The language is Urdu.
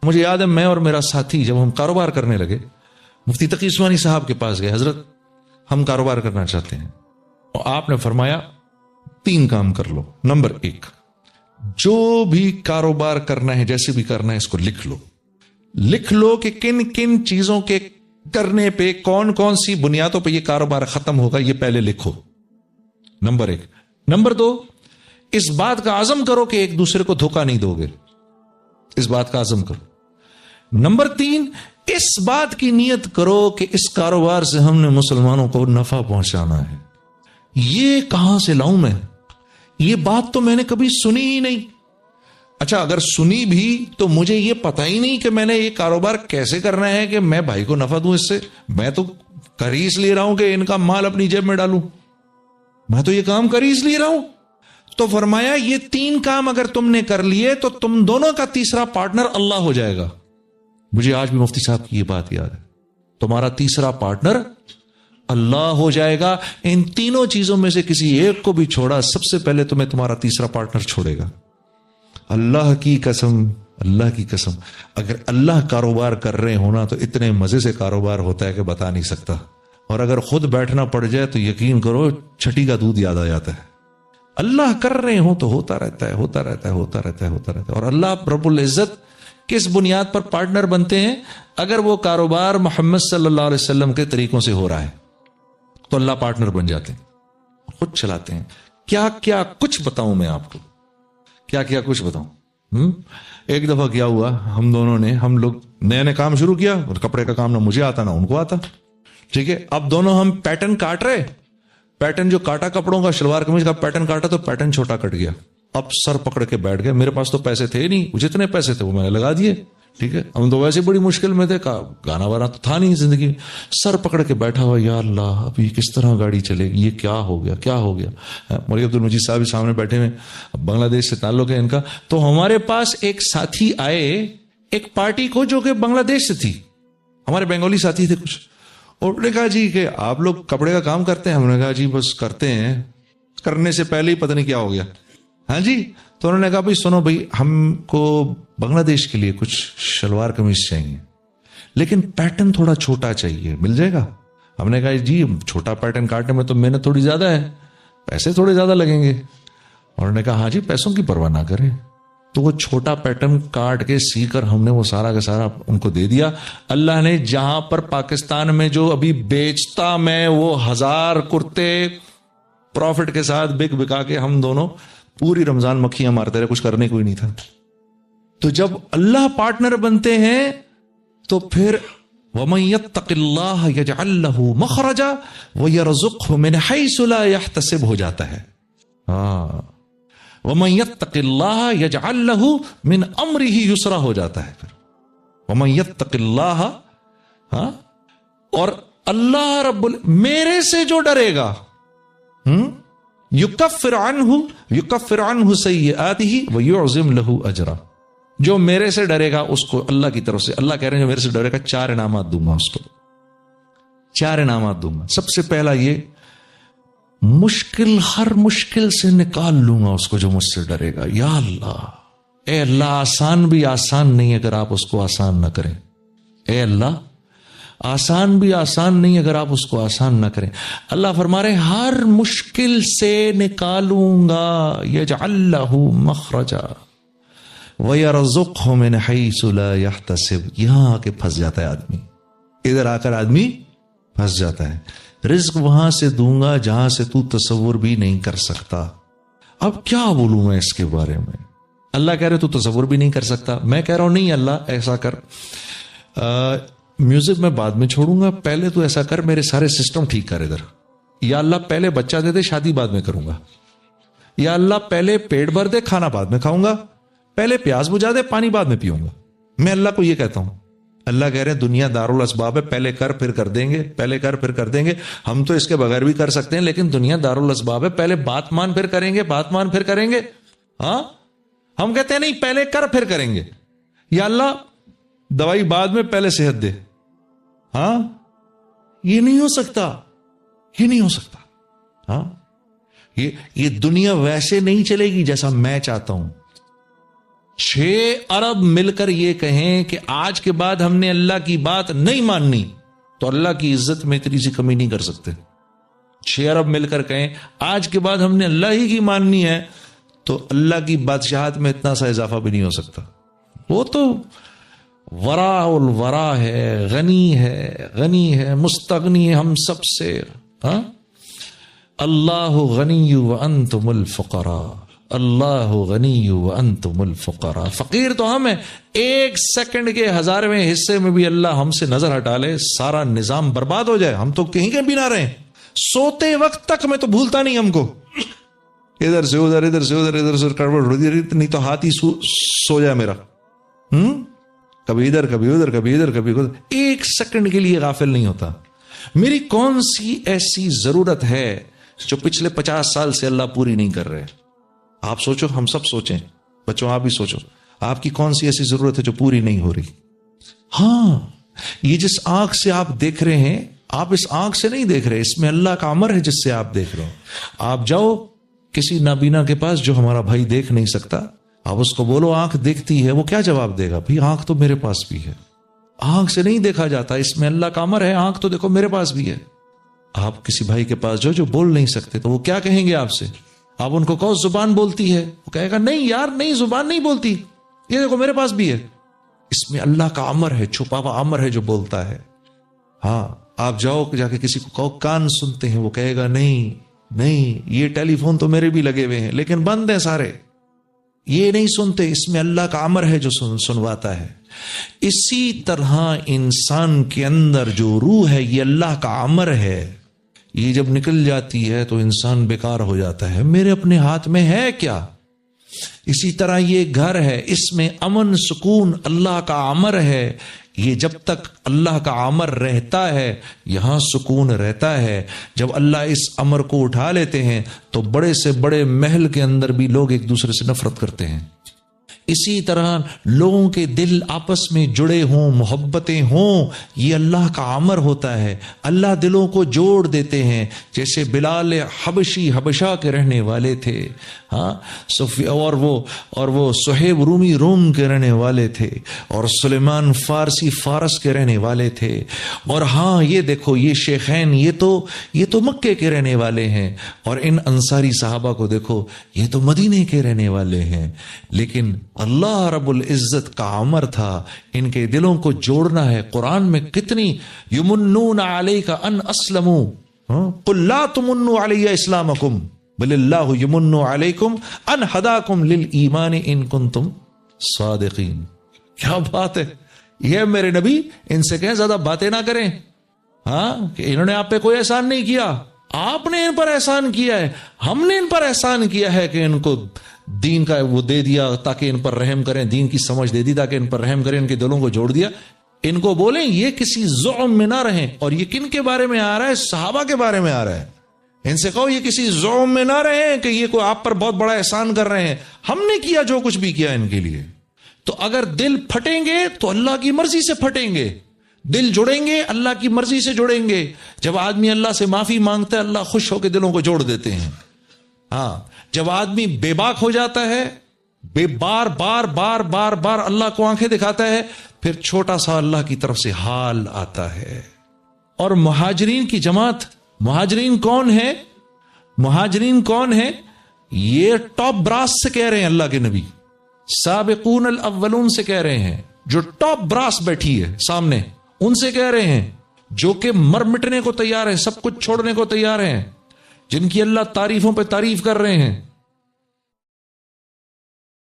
مجھے یاد ہے میں اور میرا ساتھی جب ہم کاروبار کرنے لگے مفتی تقی عثمانی صاحب کے پاس گئے، حضرت ہم کاروبار کرنا چاہتے ہیں، اور آپ نے فرمایا 3 کام کر لو۔ نمبر 1، جو بھی کاروبار کرنا ہے جیسے بھی کرنا ہے اس کو لکھ لو کہ کن کن چیزوں کے کرنے پہ کون کون سی بنیادوں پہ یہ کاروبار ختم ہوگا، یہ پہلے لکھو۔ نمبر 1۔ نمبر 2، اس بات کا عزم کرو کہ ایک دوسرے کو دھوکہ نہیں دو گے، اس بات کا عزم کرو۔ نمبر 3، اس بات کی نیت کرو کہ اس کاروبار سے ہم نے مسلمانوں کو نفع پہنچانا ہے۔ یہ کہاں سے لاؤں میں؟ یہ بات تو میں نے کبھی سنی ہی نہیں۔ اچھا اگر سنی بھی تو مجھے یہ پتا ہی نہیں کہ میں نے یہ کاروبار کیسے کرنا ہے کہ میں بھائی کو نفع دوں اس سے۔ میں تو کر ہی اس لیے رہا ہوں کہ ان کا مال اپنی جیب میں ڈالوں، میں تو یہ کام کر ہی اس لیے رہا ہوں۔ تو فرمایا یہ 3 کام اگر تم نے کر لیے تو تم دونوں کا تیسرا پارٹنر اللہ ہو جائے گا۔ مجھے آج بھی مفتی صاحب کی یہ بات یاد ہے، تمہارا تیسرا پارٹنر اللہ ہو جائے گا۔ ان تینوں چیزوں میں سے کسی ایک کو بھی چھوڑا، سب سے پہلے تمہیں تمہارا تیسرا پارٹنر چھوڑے گا۔ اللہ کی قسم، اللہ کی قسم، اگر اللہ کاروبار کر رہے ہونا تو اتنے مزے سے کاروبار ہوتا ہے کہ بتا نہیں سکتا، اور اگر خود بیٹھنا پڑ جائے تو یقین کرو چھٹی کا دودھ یاد آ جاتا ہے۔ اللہ کر رہے ہوں تو ہوتا رہتا ہے، ہوتا رہتا ہے، ہوتا رہتا ہے، ہوتا رہتا ہے۔ اور اللہ رب العزت کس بنیاد پر پارٹنر بنتے ہیں؟ اگر وہ کاروبار محمد صلی اللہ علیہ وسلم کے طریقوں سے ہو رہا ہے تو اللہ پارٹنر بن جاتے ہیں، خود چلاتے ہیں۔ کیا کیا کچھ بتاؤں میں آپ کو، کیا کیا کچھ بتاؤں۔ ایک دفعہ کیا ہوا، ہم لوگ نئے کام شروع کیا، اور کپڑے کا کام نہ مجھے آتا نہ ان کو آتا، ٹھیک ہے۔ اب دونوں ہم پیٹرن کاٹ رہے، پیٹرن جو کاٹا کپڑوں کا، شلوار قمیض کا پیٹرن کاٹا تو پیٹرن چھوٹا کٹ گیا۔ اب سر پکڑ کے بیٹھ گئے، میرے پاس تو پیسے تھے نہیں، جتنے پیسے تھے وہ میں نے لگا دیے، ٹھیک ہے۔ ہم تو ویسے بڑی مشکل میں تھے، گانا وانا تو تھا نہیں زندگی میں۔ سر پکڑ کے بیٹھا ہوا، یا اللہ اب یہ کس طرح گاڑی چلے گی، یہ کیا ہو گیا، کیا ہو گیا۔ مولوی عبد المجید صاحب سامنے بیٹھے ہوئے، بنگلہ دیش سے تعلق ہے ان کا۔ تو ہمارے پاس ایک ساتھی آئے ایک پارٹی کو جو کہ بنگلہ دیش سے تھی، ہمارے بنگالی ساتھی تھے کچھ، اور انہوں نے کہا جی کہ آپ لوگ کپڑے کا کام کرتے ہیں؟ ہم نے کہا جی بس کرتے ہیں، کرنے سے پہلے ہی پتہ نہیں کیا ہو گیا۔ ہاں جی، تو انہوں نے کہا بھائی سنو بھائی، ہم کو بنگلہ دیش کے لیے کچھ شلوار قمیض چاہیے، لیکن پیٹرن تھوڑا چھوٹا چاہیے، مل جائے گا؟ ہم نے کہا جی چھوٹا پیٹرن کاٹنے میں تو محنت تھوڑی زیادہ ہے، پیسے تھوڑے زیادہ لگیں گے۔ اور انہوں نے کہا ہاں جی پیسوں کی پرواہ نہ کریں۔ تو وہ چھوٹا پیٹرن کاٹ کے سی کر ہم نے وہ سارا کا سارا ان کو دے دیا۔ اللہ نے جہاں پر پاکستان میں جو ابھی بیچتا میں وہ 1000 کرتے پروفٹ کے ساتھ بکا کے ہم دونوں پوری رمضان مکھیاں مارتے رہے، کچھ کرنے کوئی نہیں تھا۔ تو جب اللہ پارٹنر بنتے ہیں تو پھر وَمَن يَتَّقِ اللَّهَ يَجْعَل لَّهُ مَخْرَجًا وَيَرْزُقْهُ مِنْ حَيْثُ لَا يَحْتَسِبُ ہو جاتا ہے۔ وَمَن يَتَّقِ اللَّهَ يَجْعَل لَّهُ مِنْ أَمْرِهِ يُسْرًا ہو جاتا ہے پھر۔ وَمَن يَتَّقِ اللَّهَ، اور اللہ میرے سے جو ڈرے گا، یکفر عنہ سیئاتہ ویعظم لہ اجرا، جو میرے سے ڈرے گا اس کو اللہ کی طرف سے، اللہ کہہ رہے ہیں جو میرے سے ڈرے گا 4 انعامات دوں گا اس کو، 4 انعامات دوں گا۔ سب سے پہلا یہ ہر مشکل سے نکال لوں گا اس کو جو مجھ سے ڈرے گا۔ یا اللہ، اے اللہ آسان بھی آسان نہیں اگر آپ اس کو آسان نہ کریں، اے اللہ آسان بھی آسان نہیں اگر آپ اس کو آسان نہ کریں۔ اللہ فرما رہے ہر مشکل سے نکالوں گا، یجعل لہ مخرجا ویرزقہ من حیث لا یحتسب۔ یہاں آ کے پھنس جاتا ہے آدمی، ادھر آ کر آدمی پھنس جاتا ہے۔ رزق وہاں سے دوں گا جہاں سے تو تصور بھی نہیں کر سکتا۔ اب کیا بولوں میں اس کے بارے میں؟ اللہ کہہ رہے تو تصور بھی نہیں کر سکتا، میں کہہ رہا ہوں نہیں اللہ ایسا کر، میوزک میں بعد میں چھوڑوں گا، پہلے تو ایسا کر میرے سارے سسٹم ٹھیک کر ادھر۔ یا اللہ پہلے بچہ دے دے، شادی بعد میں کروں گا۔ یا اللہ پہلے پیٹ بھر دے، کھانا بعد میں کھاؤں گا۔ پہلے پیاس بجھا دے، پانی بعد میں پیوں گا۔ میں اللہ کو یہ کہتا ہوں۔ اللہ کہہ رہے ہیں دنیا دارالاسباب ہے، پہلے کر پھر کر دیں گے، پہلے کر پھر کر دیں گے۔ ہم تو اس کے بغیر بھی کر سکتے ہیں، لیکن دنیا دارالاسباب ہے، پہلے بات مان پھر کریں گے، بات مان پھر کریں گے۔ ہاں ہم کہتے ہیں نہیں پہلے کر پھر کریں گے۔ یا اللہ دوائی بعد میں پہلے صحت دے۔ ہاں یہ نہیں ہو سکتا، یہ نہیں ہو سکتا۔ ہاں یہ دنیا ویسے نہیں چلے گی جیسا میں چاہتا ہوں، 6 ارب مل کر یہ کہیں کہ آج کے بعد ہم نے اللہ کی بات نہیں ماننی تو اللہ کی عزت میں اتنی سی کمی نہیں کر سکتے. 6 ارب مل کر کہیں آج کے بعد ہم نے اللہ ہی کی ماننی ہے تو اللہ کی بادشاہت میں اتنا سا اضافہ بھی نہیں ہو سکتا. وہ تو ورا الورا ہے، غنی ہے، مستغنی ہے ہم سب سے. ہاں، اللہ غنی وانتم الفقراء، اللہ غنی وانتم الفقراء. فقیر تو ہم ہیں. 1 سیکنڈ کے 1000ویں حصے میں بھی اللہ ہم سے نظر ہٹا لے، سارا نظام برباد ہو جائے، ہم تو کہیں کے بھی نہ رہیں. سوتے وقت تک میں تو بھولتا نہیں ہم کو، ادھر سے ادھر، ادھر سے ادھر، ادھر سے کڑوڑ نہیں تو ہاتھی سو جائے میرا. کبھی ادھر کبھی ادھر، کبھی ادھر کبھی ادھر. 1 سیکنڈ کے لیے غافل نہیں ہوتا. میری کون سی ایسی ضرورت ہے جو پچھلے 50 سال سے اللہ پوری نہیں کر رہے؟ آپ سوچو، ہم سب سوچیں، بچوں آپ بھی سوچو، آپ کی کون سی ایسی ضرورت ہے جو پوری نہیں ہو رہی؟ ہاں، یہ جس آنکھ سے آپ دیکھ رہے ہیں، آپ اس آنکھ سے نہیں دیکھ رہے، اس میں اللہ کا امر ہے جس سے آپ دیکھ رہے ہو. آپ جاؤ کسی نابینا کے پاس جو ہمارا بھائی دیکھ نہیں سکتا، آپ اس کو بولو آنکھ دیکھتی ہے، وہ کیا جواب دے گا؟ بھائی آنکھ تو میرے پاس بھی ہے. آنکھ سے نہیں دیکھا جاتا، اس میں اللہ کا امر ہے، آنکھ تو دیکھو میرے پاس بھی ہے. آپ کسی بھائی کے پاس جو بول نہیں سکتے تو وہ کیا کہیں گے آپ سے؟ آپ ان کو کہو زبان بولتی ہے، وہ کہے گا نہیں یار نہیں، زبان نہیں بولتی، یہ دیکھو میرے پاس بھی ہے. اس میں اللہ کا امر ہے، چھپا ہوا امر ہے جو بولتا ہے. ہاں، آپ جاؤ جا کے کسی کو کہو کان سنتے ہیں، وہ کہے گا نہیں، یہ ٹیلی فون تو میرے بھی لگے ہوئے ہیں لیکن بند ہیں سارے، یہ نہیں سنتے. اس میں اللہ کا امر ہے جو سنواتا ہے. اسی طرح انسان کے اندر جو روح ہے یہ اللہ کا امر ہے. یہ جب نکل جاتی ہے تو انسان بیکار ہو جاتا ہے، میرے اپنے ہاتھ میں ہے کیا. اسی طرح یہ گھر ہے، اس میں امن سکون اللہ کا امر ہے. یہ جب تک اللہ کا امر رہتا ہے یہاں سکون رہتا ہے. جب اللہ اس امر کو اٹھا لیتے ہیں تو بڑے سے بڑے محل کے اندر بھی لوگ ایک دوسرے سے نفرت کرتے ہیں. اسی طرح لوگوں کے دل آپس میں جڑے ہوں، محبتیں ہوں، یہ اللہ کا امر ہوتا ہے. اللہ دلوں کو جوڑ دیتے ہیں. جیسے بلال حبشی حبشہ کے رہنے والے تھے، ہاں، اور وہ صہیب رومی روم کے رہنے والے تھے، اور سلیمان فارسی فارس کے رہنے والے تھے. اور ہاں یہ دیکھو یہ شیخین یہ تو مکے کے رہنے والے ہیں، اور ان انصاری صحابہ کو دیکھو یہ تو مدینے کے رہنے والے ہیں. لیکن اللہ رب العزت کا امر تھا ان کے دلوں کو جوڑنا ہے. قرآن میں کتنی یمنون علیک ان اسلموا قل لا تمنوا علی اسلامکم بل اللہ یمن علیکم ان ہداکم للایمان ان کنتم صادقین. کیا بات ہے یہ میرے نبی، ان سے کہیں زیادہ باتیں نہ کریں. ہاں، کہ انہوں نے آپ پہ کوئی احسان نہیں کیا، آپ نے ان پر احسان کیا ہے. ہم نے ان پر احسان کیا ہے کہ ان کو دین کا وہ دے دیا تاکہ ان پر رحم کریں، دین کی سمجھ دے دی تاکہ ان پر رحم کریں، ان کے دلوں کو جوڑ دیا. ان کو بولیں یہ کسی زعم میں نہ رہیں. اور یہ کن کے بارے میں آ رہا ہے؟ صحابہ کے بارے میں آ رہا ہے. ان سے کہو یہ کسی زعم میں نہ رہیں کہ یہ کوئی آپ پر بہت بڑا احسان کر رہے ہیں. ہم نے کیا جو کچھ بھی کیا ان کے لیے. تو اگر دل پھٹیں گے تو اللہ کی مرضی سے پھٹیں گے، دل جڑیں گے اللہ کی مرضی سے جڑیں گے. جب آدمی اللہ سے معافی مانگتا ہے اللہ خوش ہو کے دلوں کو جوڑ دیتے ہیں. ہاں، جب آدمی بے باک ہو جاتا ہے، بار بار بار بار بار اللہ کو آنکھیں دکھاتا ہے، پھر چھوٹا سا اللہ کی طرف سے حال آتا ہے. اور مہاجرین کی جماعت، مہاجرین کون ہے؟ مہاجرین کون ہے؟ یہ ٹاپ براس سے کہہ رہے ہیں اللہ کے نبی، سابقون الاولون سے کہہ رہے ہیں. جو ٹاپ براس بیٹھی ہے سامنے ان سے کہہ رہے ہیں، جو کہ مر مٹنے کو تیار ہے، سب کچھ چھوڑنے کو تیار ہیں، جن کی اللہ تعریفوں پہ تعریف کر رہے ہیں.